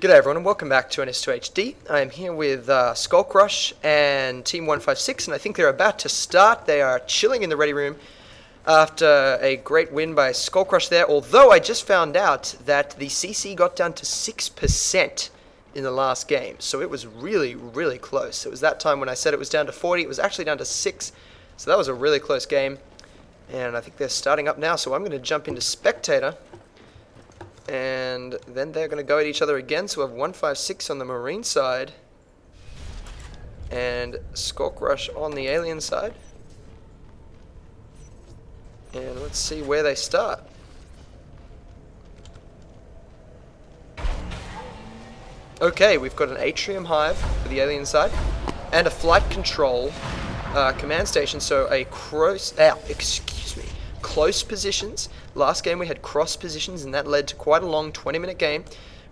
G'day everyone and welcome back to NS2HD. I am here with Skulkrush and Team 156 and I think they're about to start. They are chilling in the ready room after a great win by Skulkrush there, although I just found out that the CC got down to 6% in the last game, so it was really, really close. It was that time when I said it was down to 40, it was actually down to 6, so that was a really close game. And I think they're starting up now, so I'm going to jump into Spectator. And then they're going to go at each other again, so we have 156 on the Marine side. And Skulkrush on the Alien side. And let's see where they start. Okay, we've got an Atrium Hive for the Alien side. And a Flight Control command station, so a close positions. Last game we had cross positions and that led to quite a long 20-minute game.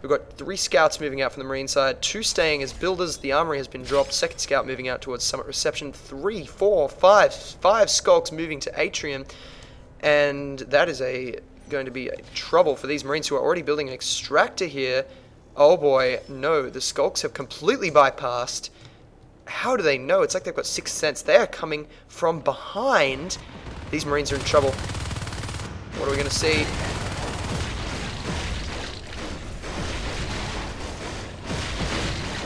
We've got 3 scouts moving out from the Marine side, 2 staying as builders. The armory has been dropped. Second scout moving out towards Summit Reception. 3, 4, 5 skulks moving to Atrium. And that is going to be a trouble for these Marines who are already building an extractor here. Oh boy, no, the skulks have completely bypassed. How do they know? It's like they've got 6th sense. They are coming from behind. These Marines are in trouble. What are we going to see?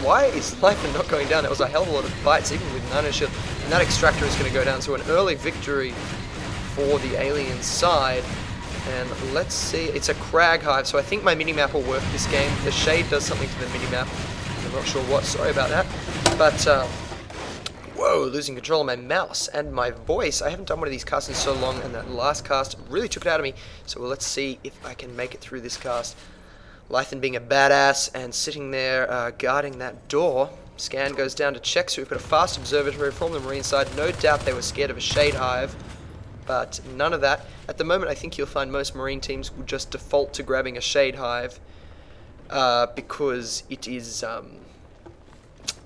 Why is Lifer not going down? That was a hell of a lot of bites, even with Nano Shield. And that extractor is going to go down. So an early victory for the Alien side. And let's see. It's a Crag Hive, so I think my minimap will work this game. The shade does something to the minimap. I'm not sure what. Sorry about that. But, whoa, losing control of my mouse and my voice. I haven't done one of these casts in so long, and that last cast really took it out of me. So let's see if I can make it through this cast. Lythan being a badass and sitting there guarding that door. Scan goes down to check, so we've got a fast observatory from the Marine side. No doubt they were scared of a Shade Hive, but none of that. At the moment, I think you'll find most Marine teams will just default to grabbing a Shade Hive because it is...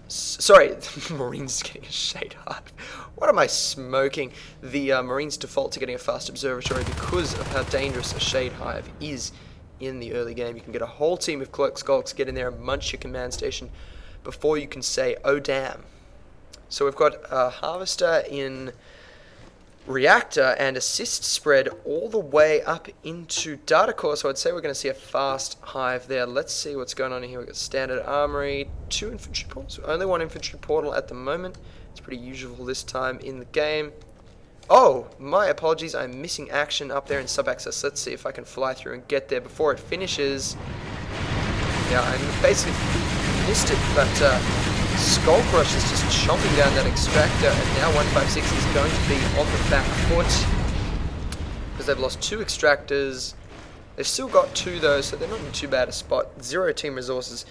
Sorry, the Marines getting a Shade Hive. What am I smoking? The Marines default to getting a fast observatory because of how dangerous a Shade Hive is in the early game. You can get a whole team of Cloak Skulks, get in there and munch your command station before you can say, oh damn. So we've got a Harvester in Reactor and Assist spread all the way up into Data Core, so I'd say we're going to see a fast Hive there. Let's see what's going on here. We've got Standard Armory, 2 Infantry Portals, only 1 Infantry Portal at the moment. It's pretty usual this time in the game. Oh, my apologies, I'm missing action up there in Sub-Access. Let's see if I can fly through and get there before it finishes. Yeah, I basically missed it, but Skulkrush is just chomping down that extractor, and now 156 is going to be on the back foot because they've lost 2 extractors. They've still got 2 though, so they're not in too bad a spot. 0 team resources.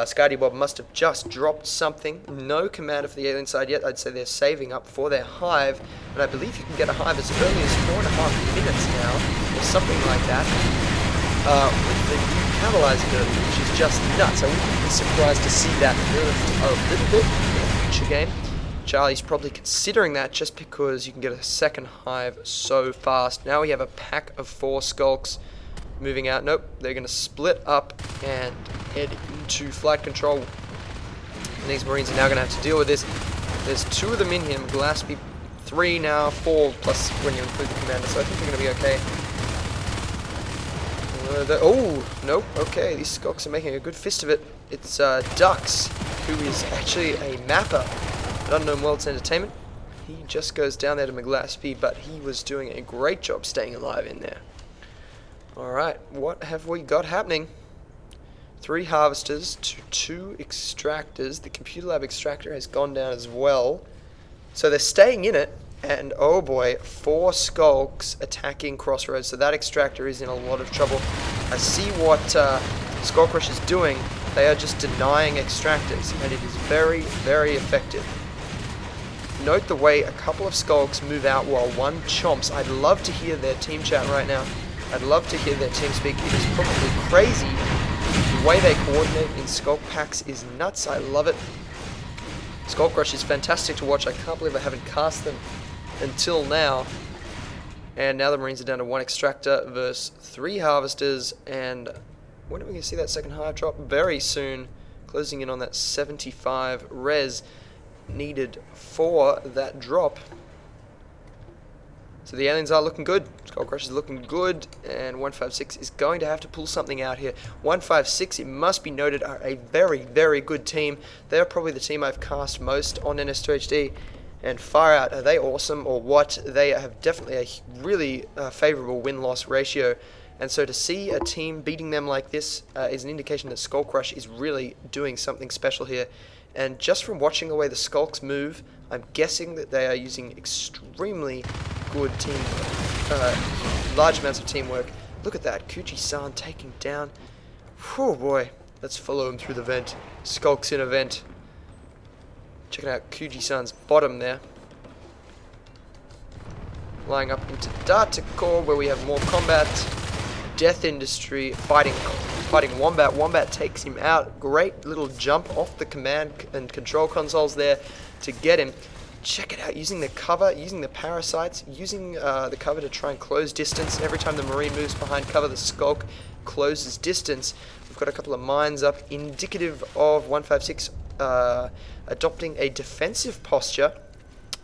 Scardy Bob must have just dropped something. No commander for the Alien side yet. I'd say they're saving up for their Hive, and I believe you can get a Hive as early as 4.5 minutes now, or something like that. With the new catalyzing ability, which is just nuts. I wouldn't be surprised to see that nerfed a little bit in a future game. Charlie's probably considering that just because you can get a second Hive so fast. Now we have a pack of 4 Skulks moving out. Nope, they're going to split up and head into Flight Control. And these Marines are now going to have to deal with this. There's 2 of them in here. Gillespie 3 now, 4 plus when you include the commander, so I think they're going to be okay. Oh, nope, okay, these Skulks are making a good fist of it. It's Dux, who is actually a mapper at Unknown Worlds Entertainment. He just goes down there to McGillespie, but he was doing a great job staying alive in there. Alright, what have we got happening? 3 Harvesters to 2 Extractors. The Computer Lab Extractor has gone down as well. So they're staying in it. And oh boy, 4 Skulks attacking Crossroads, so that extractor is in a lot of trouble. I see what Skulkrush is doing. They are just denying extractors, and it is very, very effective. Note the way a couple of Skulks move out while 1 chomps. I'd love to hear their team chat right now. I'd love to hear their team speak. It is probably crazy. The way they coordinate in Skulk packs is nuts. I love it. Skulkrush is fantastic to watch. I can't believe I haven't cast them until now. And now the Marines are down to 1 extractor versus 3 harvesters, and When are we going to see that second hive drop? Very soon. Closing in on that 75 res needed for that drop. So the aliens are looking good. Skulkrush is looking good, and 156 is going to have to pull something out here. 156, it must be noted, are a very, very good team. They're probably the team I've cast most on NS2HD, and far out, are they awesome or what? They have definitely a really favourable win-loss ratio, and so to see a team beating them like this is an indication that Skulkrush is really doing something special here. And just from watching the way the Skulks move, I'm guessing that they are using extremely good teamwork, large amounts of teamwork. Look at that, Kuji-san taking down. Oh boy, let's follow him through the vent. Skulks in a vent. Checking out Kuji-san's bottom there. Flying up into Data Core where we have more combat. Death Industry fighting Wombat. Wombat takes him out. Great little jump off the command and control consoles there to get him. Check it out, using the cover, using the parasites, using the cover to try and close distance. Every time the Marine moves behind cover, the Skulk closes distance. We've got a couple of mines up, indicative of 156 adopting a defensive posture,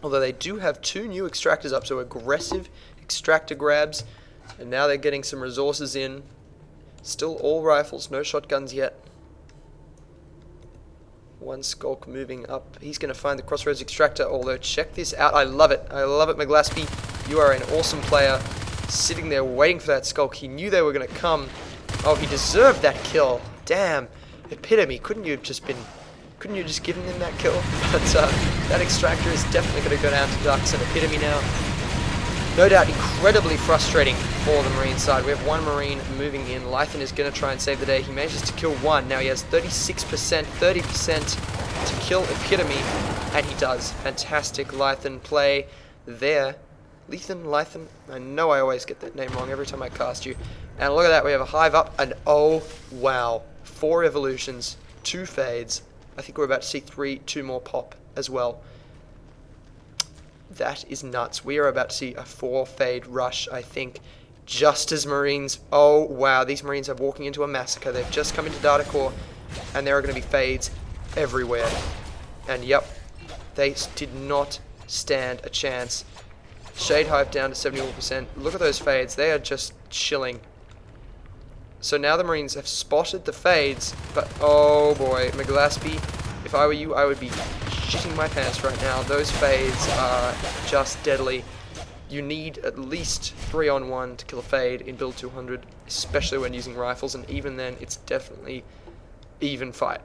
although they do have 2 new extractors up, so aggressive extractor grabs, and now they're getting some resources in. Still all rifles, no shotguns yet. One Skulk moving up. He's going to find the Crossroads Extractor, although check this out. I love it. I love it, McGlaspy. You are an awesome player. Sitting there waiting for that Skulk. He knew they were going to come. Oh, he deserved that kill. Damn. Epitome. Couldn't you have just given him that kill? But that Extractor is definitely going to go down to Ducks and Epitome now. No doubt incredibly frustrating for the Marine side. We have one Marine moving in. Lythan is going to try and save the day. He manages to kill one. Now he has 36%, 30% to kill Epitome, and he does. Fantastic Lythan play there. Lythan, I know I always get that name wrong every time I cast you. And look at that, we have a hive up, and oh wow, 4 evolutions, 2 fades. I think we're about to see 2 more pop as well. That is nuts. We are about to see a 4 fade rush, I think, just as Marines. Oh, wow. These Marines are walking into a massacre. They've just come into Data Core, and there are going to be fades everywhere. And, yep, they did not stand a chance. Shade Hive down to 71%. Look at those fades. They are just chilling. So now the Marines have spotted the fades, but, oh, boy, McGlaspy, if I were you, I would be shitting my pants right now. Those fades are just deadly. You need at least 3-on-1 to kill a fade in build 200, especially when using rifles, and even then, it's definitely even fight.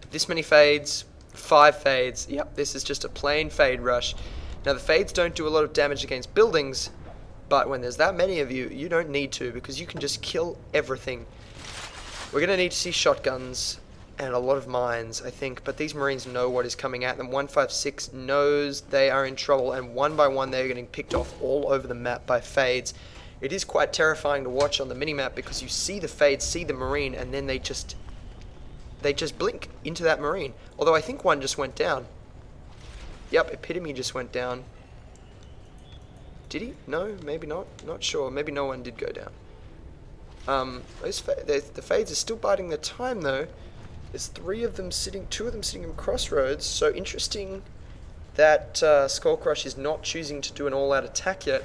This many fades, 5 fades. Yep, this is just a plain fade rush. Now, the fades don't do a lot of damage against buildings, but when there's that many of you, you don't need to, because you can just kill everything. We're going to need to see shotguns and a lot of mines, I think, but these Marines know what is coming at them. 156 knows they are in trouble, and one by one they're getting picked off all over the map by fades. It is quite terrifying to watch on the minimap because you see the fades, see the Marine, and then they just blink into that Marine. Although I think one just went down. Yep, Epitome just went down. Did he? No, maybe not. Not sure. Maybe no one did go down. The fades are still biding their time though. There's 2 of them sitting in Crossroads, so interesting that Skulkrush is not choosing to do an all-out attack yet,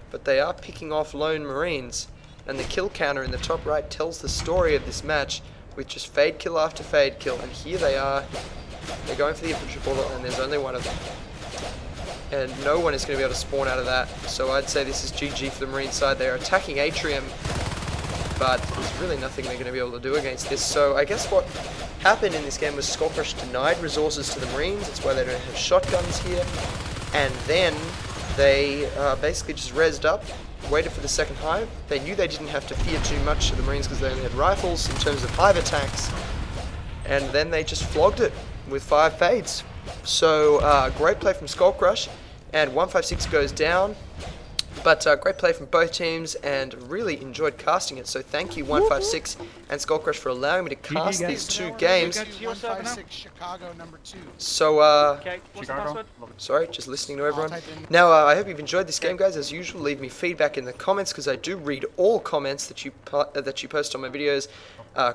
but they are picking off lone Marines, and the kill counter in the top right tells the story of this match, with just fade kill after fade kill, and here they are, they're going for the infantry portal, and there's only one of them. And no one is going to be able to spawn out of that, so I'd say this is GG for the Marine side. They're attacking Atrium, but there's really nothing they're going to be able to do against this, so I guess what happened in this game was Skulkrush denied resources to the Marines. That's why they don't have shotguns here, and then they basically just rezzed up, waited for the second hive. They knew they didn't have to fear too much of the Marines because they only had rifles in terms of hive attacks, and then they just flogged it with 5 fades. So great play from Skulkrush, and 156 goes down. But great play from both teams, and really enjoyed casting it. So thank you 156 and Skulkrush for allowing me to cast these two games. 156 Chicago #2. So Okay, what's the password? sorry, just listening to everyone. Now I hope you've enjoyed this game, guys. As usual, leave me feedback in the comments because I do read all comments that you post on my videos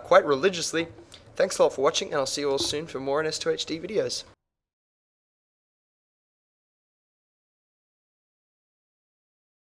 quite religiously. Thanks a lot for watching, and I'll see you all soon for more NS2HD videos.